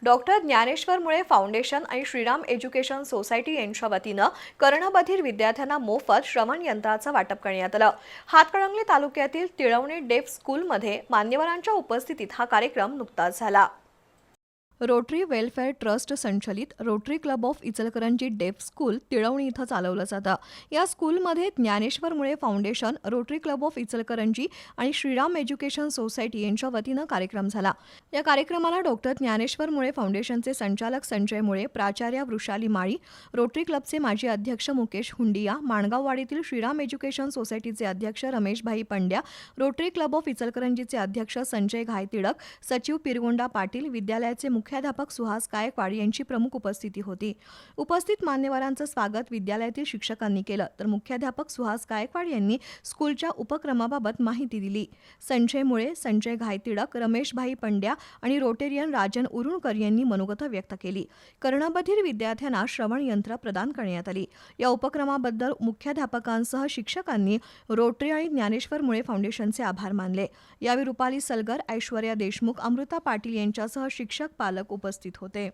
Doctor Dnyaneshwar मुळे foundation आणि Shriram education society यांच्या वतीनं कर्णबधिर विद्यार्थ्यांना मोफत श्रवण यंत्राचं वाटप करण्यात आलं। हातकणंगले तालुक्यातील तिळवणी डेफ स्कूलमध्ये मान्यवरांच्या उपस्थितीत हा कार्यक्रम नुकताच झाला। रोटरी वेलफेअर ट्रस्ट संचलित रोटरी क्लब ऑफ इचलकरंजी डेफ स्कूल तिळवणी इथं चालवलं जातं। या स्कूलमध्ये ज्ञानेश्वर मुळे foundation, rotary club of Ichalkaranji आणि श्रीराम एज्युकेशन सोसायटी यांच्या वतीनं कार्यक्रम झाला। या कार्यक्रमाला डॉक्टर ज्ञानेश्वर मुळे फाउंडेशनचे संचालक संजय मुळे, प्राचार्य वृषाली माळी, रोटरी क्लबचे माजी अध्यक्ष मुकेश हुंडिया, माणगाववाडीतील श्रीराम एज्युकेशन सोसायटीचे अध्यक्ष Rameshbhai Pandya, rotary club of इचलकरंजीचे अध्यक्ष संजय घायतिडक, सचिव पिरगोंडा पाटील, विद्यालयाचे मुख्याध्यापक सुहास गायकवाड यांची प्रमुख उपस्थिती होती। उपस्थित मान्यवरांचं स्वागत विद्यालयातील शिक्षकांनी केलं, तर मुख्याध्यापक सुहास गायकवाड यांनी स्कूलच्या उपक्रमाबाबत माहिती दिली। संजय मुळे, संजय घायतिडक, रमेशभाई पंड्या आणि रोटेरियन राजन उरुणकर यांनी मनोगत व्यक्त केली। कर्णबधिर विद्यार्थ्यांना श्रवण यंत्र प्रदान करण्यात आली। या उपक्रमाबद्दल मुख्याध्यापकांसह शिक्षकांनी रोटरी आणि ज्ञानेश्वर मुळे फाउंडेशनचे आभार मानले। यावेळी रुपाली सलगर, ऐश्वर्या देशमुख, अमृता पाटील यांच्यासह शिक्षक, पालक उपस्थित होते।